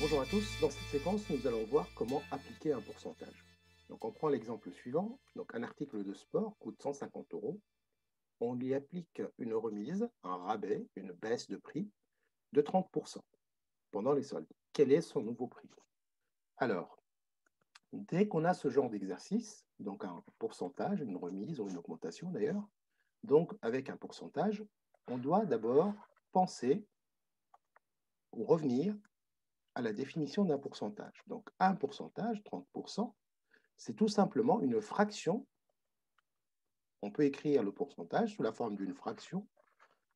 Bonjour à tous, dans cette séquence, nous allons voir comment appliquer un pourcentage. Donc on prend l'exemple suivant, donc un article de sport coûte 150 euros, on lui applique une remise, un rabais, une baisse de prix de 30% pendant les soldes. Quel est son nouveau prix? Alors, dès qu'on a ce genre d'exercice, donc un pourcentage, une remise ou une augmentation d'ailleurs, donc avec un pourcentage, on doit d'abord penser ou revenir à la définition d'un pourcentage. Donc un pourcentage, 30%, c'est tout simplement une fraction. On peut écrire le pourcentage sous la forme d'une fraction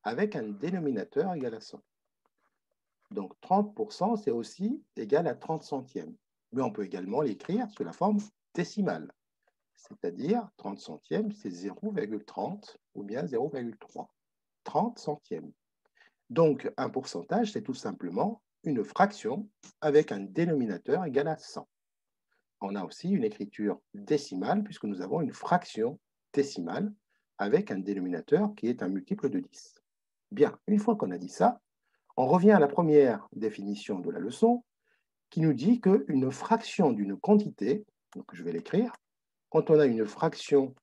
avec un dénominateur égal à 100. Donc 30%, c'est aussi égal à 30 centièmes. Mais on peut également l'écrire sous la forme décimale. C'est-à-dire 30 centièmes, c'est 0,30 ou bien 0,3. 30 centièmes. Donc un pourcentage, c'est tout simplement une fraction avec un dénominateur égal à 100. On a aussi une écriture décimale puisque nous avons une fraction décimale avec un dénominateur qui est un multiple de 10. Bien, une fois qu'on a dit ça, on revient à la première définition de la leçon qui nous dit qu'une fraction d'une quantité, donc je vais l'écrire, quand on a une fraction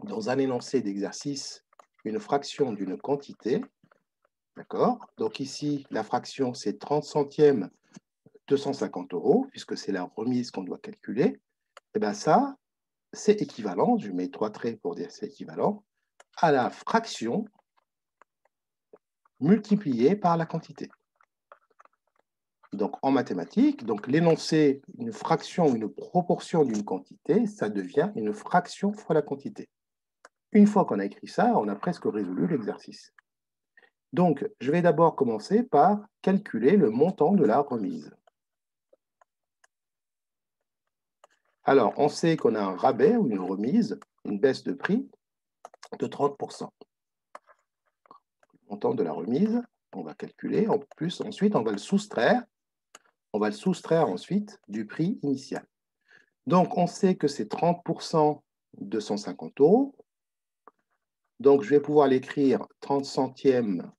dans un énoncé d'exercice, une fraction d'une quantité, d'accord? Donc ici, la fraction, c'est 30 centièmes 250 euros, puisque c'est la remise qu'on doit calculer. Et bien ça, c'est équivalent, je mets 3 traits pour dire c'est équivalent, à la fraction multipliée par la quantité. Donc en mathématiques, donc l'énoncé, une fraction, une proportion d'une quantité, ça devient une fraction fois la quantité. Une fois qu'on a écrit ça, on a presque résolu l'exercice. Donc, je vais d'abord commencer par calculer le montant de la remise. Alors, on sait qu'on a un rabais ou une remise, une baisse de prix de 30%. Le montant de la remise, on va calculer, en plus, ensuite, on va le soustraire. On va le soustraire ensuite du prix initial. Donc, on sait que c'est 30% de 150 euros. Donc, je vais pouvoir l'écrire 30 centièmes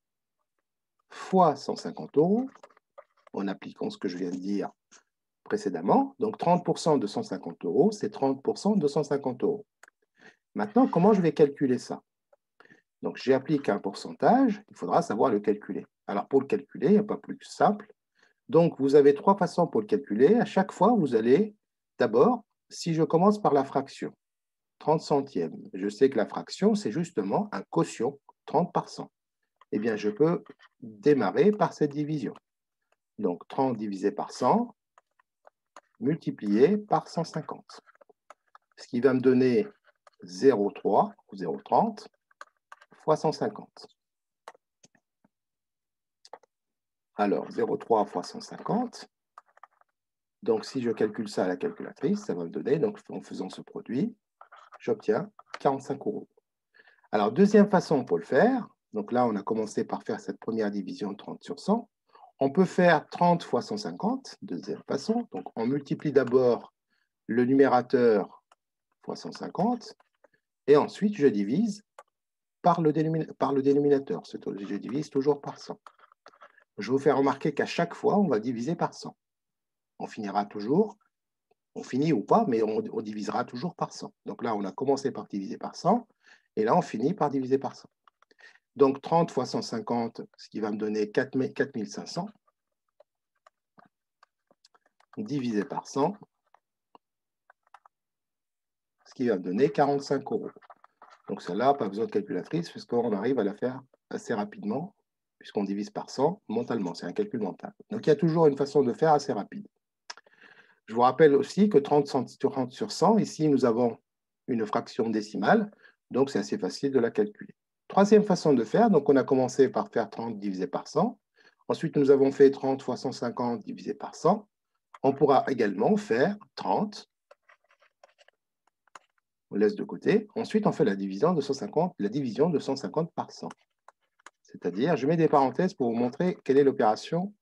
fois 150 euros, en appliquant ce que je viens de dire précédemment. Donc, 30% de 150 euros, c'est 30% de 150 euros. Maintenant, comment je vais calculer ça? Donc, j'applique un pourcentage, il faudra savoir le calculer. Alors, pour le calculer, il n'y a pas plus simple. Donc, vous avez trois façons pour le calculer. À chaque fois, vous allez, d'abord, si je commence par la fraction, 30 centièmes, je sais que la fraction, c'est justement un quotient, 30 par 100. Eh bien, je peux démarrer par cette division. Donc, 30 divisé par 100, multiplié par 150. Ce qui va me donner 0,3 ou 0,30 fois 150. Alors, 0,3 fois 150. Donc, si je calcule ça à la calculatrice, ça va me donner, donc en faisant ce produit, j'obtiens 45 euros. Alors, deuxième façon pour le faire, donc là, on a commencé par faire cette première division de 30 sur 100. On peut faire 30 fois 150, deuxième façon. Donc, on multiplie d'abord le numérateur fois 150, et ensuite, je divise par le dénominateur. Je divise toujours par 100. Je vous fais remarquer qu'à chaque fois, on va diviser par 100. On finira toujours, on finit ou pas, mais on divisera toujours par 100. Donc là, on a commencé par diviser par 100, et là, on finit par diviser par 100. Donc 30 fois 150, ce qui va me donner 4500, divisé par 100, ce qui va me donner 45 euros. Donc celle-là, pas besoin de calculatrice, puisqu'on arrive à la faire assez rapidement, puisqu'on divise par 100 mentalement, c'est un calcul mental. Donc il y a toujours une façon de faire assez rapide. Je vous rappelle aussi que 30 sur 100, ici nous avons une fraction décimale, donc c'est assez facile de la calculer. Troisième façon de faire, donc on a commencé par faire 30 divisé par 100. Ensuite, nous avons fait 30 fois 150 divisé par 100. On pourra également faire 30. On laisse de côté. Ensuite, on fait la division de 150 par 100. C'est-à-dire, je mets des parenthèses pour vous montrer quelle est l'opération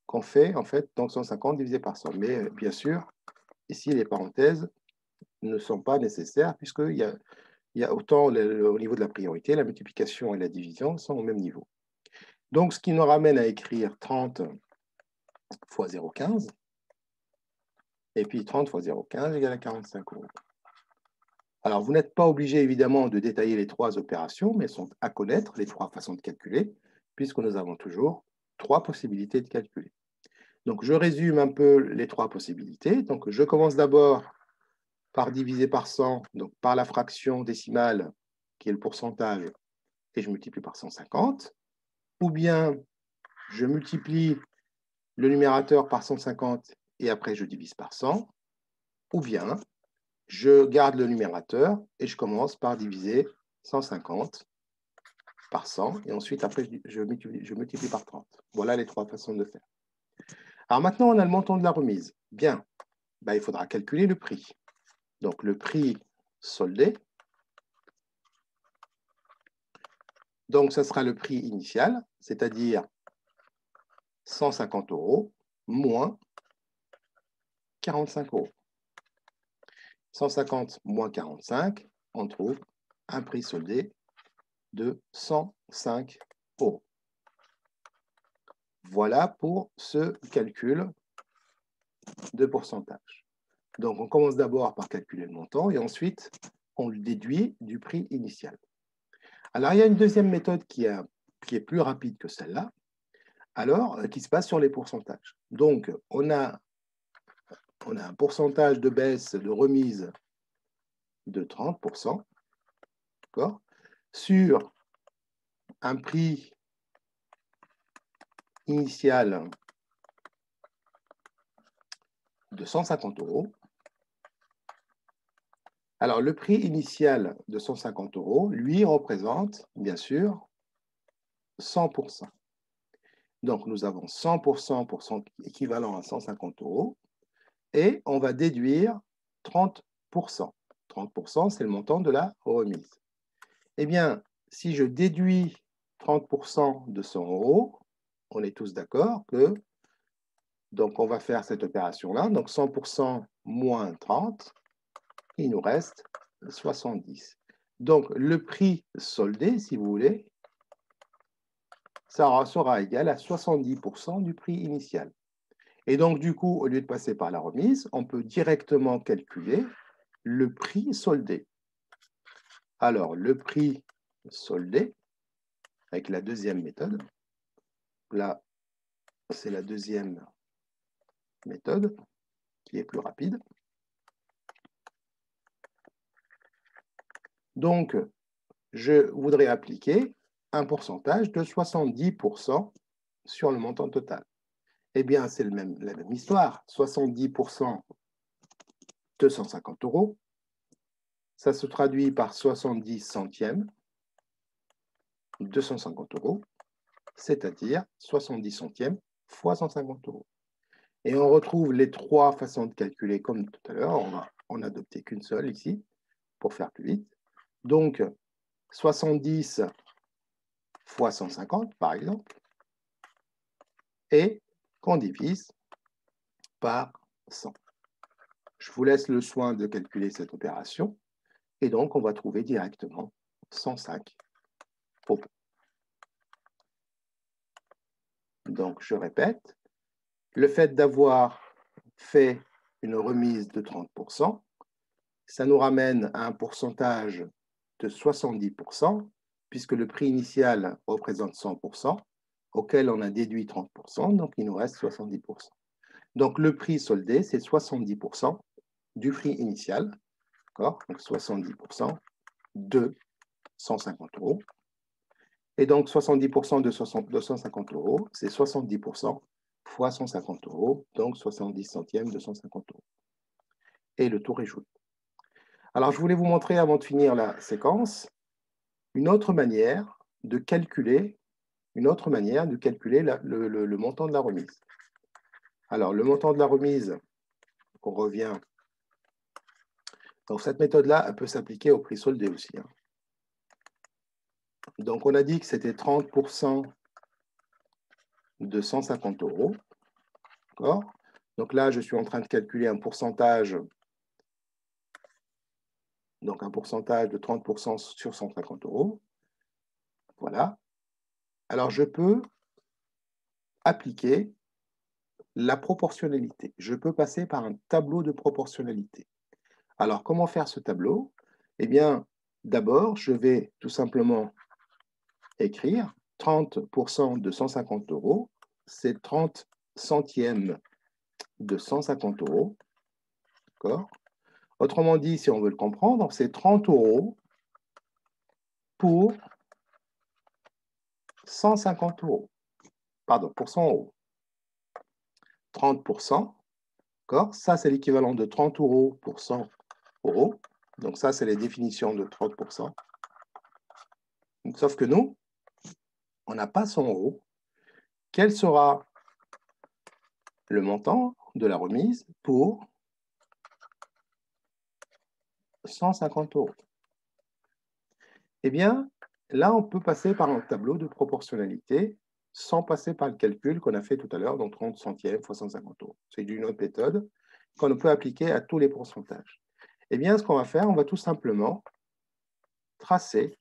qu'on fait, en fait, donc 150 divisé par 100. Mais bien sûr, ici, les parenthèses ne sont pas nécessaires puisqu'il y a autant au niveau de la priorité, la multiplication et la division sont au même niveau. Donc, ce qui nous ramène à écrire 30 fois 0,15. Et puis 30 fois 0,15 égale à 45 €. Alors, vous n'êtes pas obligé, évidemment, de détailler les trois opérations, mais elles sont à connaître, les trois façons de calculer, puisque nous avons toujours trois possibilités de calculer. Donc, je résume un peu les trois possibilités. Donc, je commence d'abord par diviser par 100, donc par la fraction décimale, qui est le pourcentage, et je multiplie par 150. Ou bien, je multiplie le numérateur par 150, et après, je divise par 100. Ou bien, je garde le numérateur et je commence par diviser 150 par 100 et ensuite, après, je multiplie par 30. Voilà les trois façons de faire. Alors maintenant, on a le montant de la remise. Bien, il faudra calculer le prix. Donc, le prix soldé. Donc, ce sera le prix initial, c'est-à-dire 150 € moins 45 €. 150 moins 45, on trouve un prix soldé de 105 €. Voilà pour ce calcul de pourcentage. Donc, on commence d'abord par calculer le montant et ensuite, on le déduit du prix initial. Alors, il y a une deuxième méthode qui est plus rapide que celle-là, qui se base sur les pourcentages. Donc, on a un pourcentage de baisse de remise de 30%, d'accord, sur un prix initial de 150 €. Alors, le prix initial de 150 €, lui, représente, bien sûr, 100%. Donc, nous avons 100% équivalent à 150 € et on va déduire 30%. 30%, c'est le montant de la remise. Eh bien, si je déduis 30% de 100 €, on est tous d'accord que, donc on va faire cette opération-là, donc 100% moins 30, il nous reste 70. Donc, le prix soldé, si vous voulez, ça sera égal à 70% du prix initial. Et donc, du coup, au lieu de passer par la remise, on peut directement calculer le prix soldé. Alors, le prix soldé, avec la deuxième méthode, là, c'est la deuxième méthode qui est plus rapide. Donc, je voudrais appliquer un pourcentage de 70% sur le montant total. Eh bien, c'est la même histoire. 70% de 150 €, ça se traduit par 70 centièmes de 250 €, c'est-à-dire 70 centièmes fois 150 €. Et on retrouve les trois façons de calculer comme tout à l'heure. On va en adopter qu'une seule ici pour faire plus vite. Donc, 70 fois 150, par exemple, et qu'on divise par 100. Je vous laisse le soin de calculer cette opération. Et donc, on va trouver directement 105 €. Donc, je répète, le fait d'avoir fait une remise de 30%, ça nous ramène à un pourcentage de 70%, puisque le prix initial représente 100%, auquel on a déduit 30%, donc il nous reste 70%. Donc, le prix soldé, c'est 70% du prix initial, d'accord? Donc, 70% de 150 €. Et donc, 70% de 150 €, c'est 70% fois 150 €, donc 70 centièmes de 150 €. Et le tour est joué. Alors, je voulais vous montrer, avant de finir la séquence, une autre manière de calculer le montant de la remise. Alors, le montant de la remise, on revient. Donc, cette méthode-là, elle peut s'appliquer au prix soldé aussi. Donc, on a dit que c'était 30% de 150 €. D'accord ? Donc là, je suis en train de calculer un pourcentage. Donc, un pourcentage de 30% sur 150 €. Voilà. Alors, je peux appliquer la proportionnalité. Je peux passer par un tableau de proportionnalité. Alors, comment faire ce tableau? Eh bien, d'abord, je vais tout simplement écrire 30% de 150 euros, c'est 30 centièmes de 150 euros. D'accord? Autrement dit, si on veut le comprendre, c'est 30 euros pour 150 euros. Pardon, pour 100 euros. 30%, d'accord? Ça, c'est l'équivalent de 30 euros pour 100 euros. Donc ça, c'est les définitions de 30%. Sauf que nous, on n'a pas 100 euros. Quel sera le montant de la remise pour 150 euros? Eh bien, là, on peut passer par un tableau de proportionnalité sans passer par le calcul qu'on a fait tout à l'heure, donc 30 centièmes fois 150 euros. C'est une autre méthode qu'on peut appliquer à tous les pourcentages. Eh bien, ce qu'on va faire, on va tout simplement tracer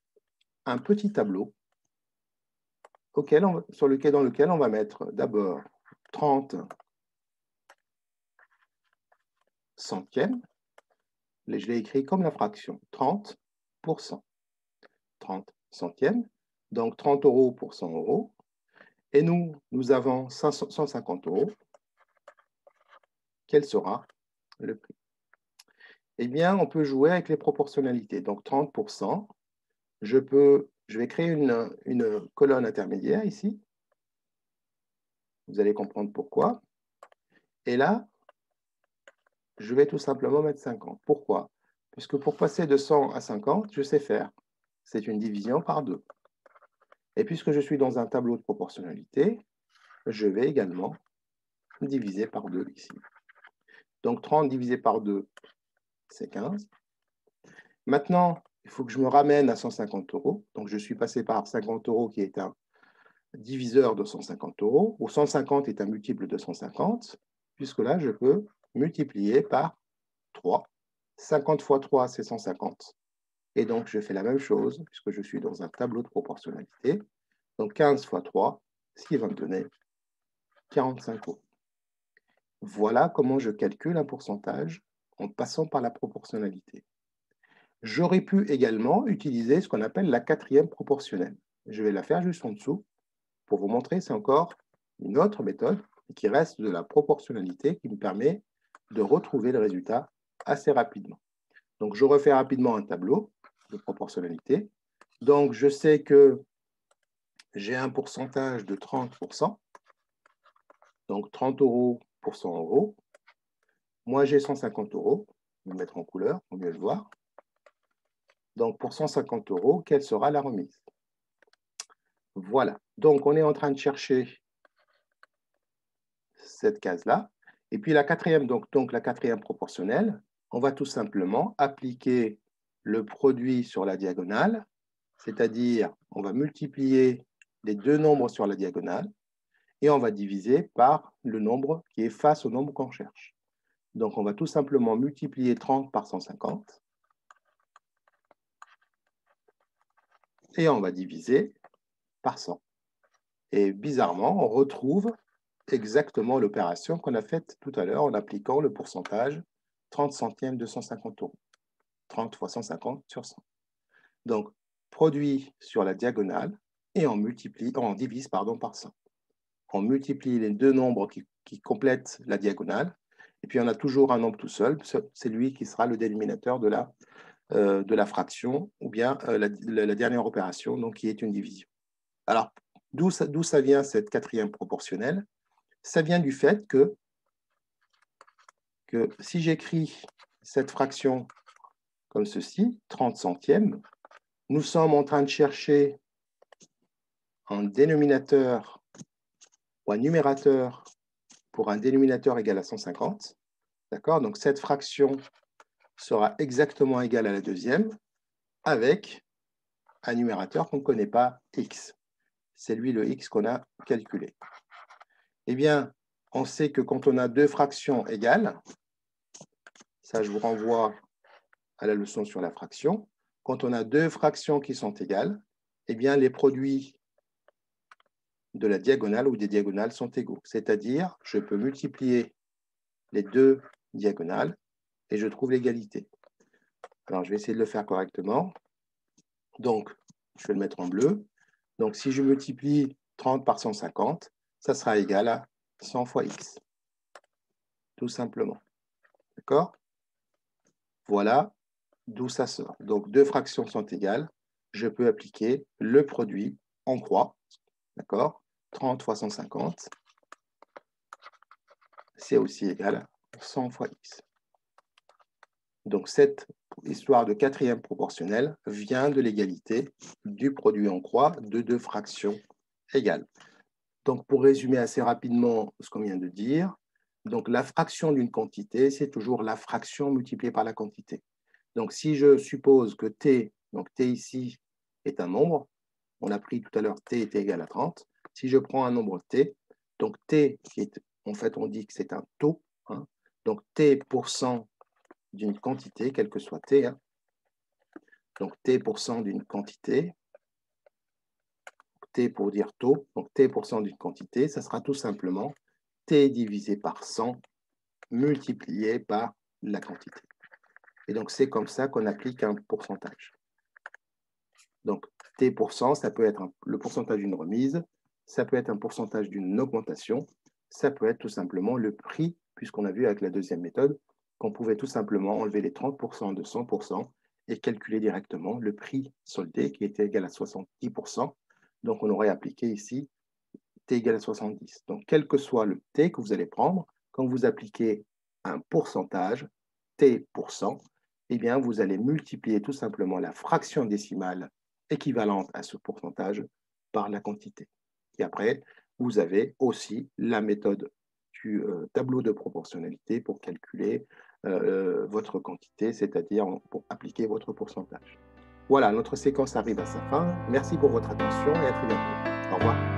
un petit tableau dans lequel on va mettre d'abord 30 centièmes. Je l'ai écrit comme la fraction, 30%. 30 centièmes, donc 30 euros pour 100 euros. Et nous avons 150 euros. Quel sera le prix? Eh bien, on peut jouer avec les proportionnalités. Donc 30%, je vais créer une colonne intermédiaire ici. Vous allez comprendre pourquoi. Et là, je vais tout simplement mettre 50. Pourquoi? Puisque pour passer de 100 à 50, je sais faire. C'est une division par 2. Et puisque je suis dans un tableau de proportionnalité, je vais également diviser par 2 ici. Donc 30 divisé par 2, c'est 15. Maintenant, il faut que je me ramène à 150 euros. Donc je suis passé par 50 euros qui est un diviseur de 150 euros, où 150 est un multiple de 150, puisque là, je peux multiplier par 3. 50 fois 3, c'est 150. Et donc, je fais la même chose, puisque je suis dans un tableau de proportionnalité. Donc, 15 fois 3, ce qui va me donner 45 euros. Voilà comment je calcule un pourcentage en passant par la proportionnalité. J'aurais pu également utiliser ce qu'on appelle la quatrième proportionnelle. Je vais la faire juste en dessous pour vous montrer, c'est encore une autre méthode qui reste de la proportionnalité qui me permet de retrouver le résultat assez rapidement. Donc, je refais rapidement un tableau de proportionnalité. Donc, je sais que j'ai un pourcentage de 30%, donc 30 euros pour 100 euros. Moi, j'ai 150 euros. Je vais le mettre en couleur pour mieux le voir. Donc, pour 150 euros, quelle sera la remise? Voilà. Donc, on est en train de chercher cette case-là. Et puis, la quatrième, donc la quatrième proportionnelle, on va tout simplement appliquer le produit sur la diagonale, c'est-à-dire, on va multiplier les deux nombres sur la diagonale et on va diviser par le nombre qui est face au nombre qu'on cherche. Donc, on va tout simplement multiplier 30 par 150 et on va diviser par 100. Et bizarrement, on retrouve exactement l'opération qu'on a faite tout à l'heure en appliquant le pourcentage 30 centièmes de 150 euros. 30 fois 150 sur 100. Donc, produit sur la diagonale et on divise par 100. On multiplie les deux nombres qui complètent la diagonale et puis on a toujours un nombre tout seul, c'est lui qui sera le dénominateur de la fraction ou bien la dernière opération, donc qui est une division. Alors, d'où ça vient cette quatrième proportionnelle? Ça vient du fait que si j'écris cette fraction comme ceci, 30 centièmes, nous sommes en train de chercher un dénominateur ou un numérateur pour un dénominateur égal à 150. D'accord? Donc, cette fraction sera exactement égale à la deuxième avec un numérateur qu'on ne connaît pas, x. C'est lui le x qu'on a calculé. Eh bien, on sait que quand on a deux fractions égales, ça je vous renvoie à la leçon sur la fraction, quand on a deux fractions qui sont égales, eh bien les produits de la diagonale où des diagonales sont égaux. C'est-à-dire, je peux multiplier les deux diagonales et je trouve l'égalité. Alors, je vais essayer de le faire correctement. Donc, je vais le mettre en bleu. Donc, si je multiplie 30 par 150, ça sera égal à 100 fois x. Tout simplement. D'accord? Voilà d'où ça sort. Donc, deux fractions sont égales. Je peux appliquer le produit en croix. D'accord? 30 fois 150, c'est aussi égal à 100 fois x. Donc, cette histoire de quatrième proportionnel vient de l'égalité du produit en croix de deux fractions égales. Donc, pour résumer assez rapidement ce qu'on vient de dire, donc la fraction d'une quantité, c'est toujours la fraction multipliée par la quantité. Donc, si je suppose que t, donc t ici, est un nombre, on a pris tout à l'heure t était égal à 30. Si je prends un nombre t, donc t, qui est, en fait, on dit que c'est un taux, hein, donc t % d'une quantité, quel que soit t, hein, donc t % d'une quantité, t pour dire taux, donc t % d'une quantité, ça sera tout simplement t divisé par 100 multiplié par la quantité. Et donc, c'est comme ça qu'on applique un pourcentage. Donc, t %, ça peut être le pourcentage d'une remise, ça peut être un pourcentage d'une augmentation, ça peut être tout simplement le prix, puisqu'on a vu avec la deuxième méthode qu'on pouvait tout simplement enlever les 30% de 100% et calculer directement le prix soldé qui était égal à 70%. Donc, on aurait appliqué ici t égale à 70. Donc, quel que soit le t que vous allez prendre, quand vous appliquez un pourcentage, t %, eh bien, vous allez multiplier tout simplement la fraction décimale équivalente à ce pourcentage par la quantité. Et après, vous avez aussi la méthode du tableau de proportionnalité pour calculer votre quantité, c'est-à-dire pour appliquer votre pourcentage. Voilà, notre séquence arrive à sa fin. Merci pour votre attention et à très bientôt. Au revoir.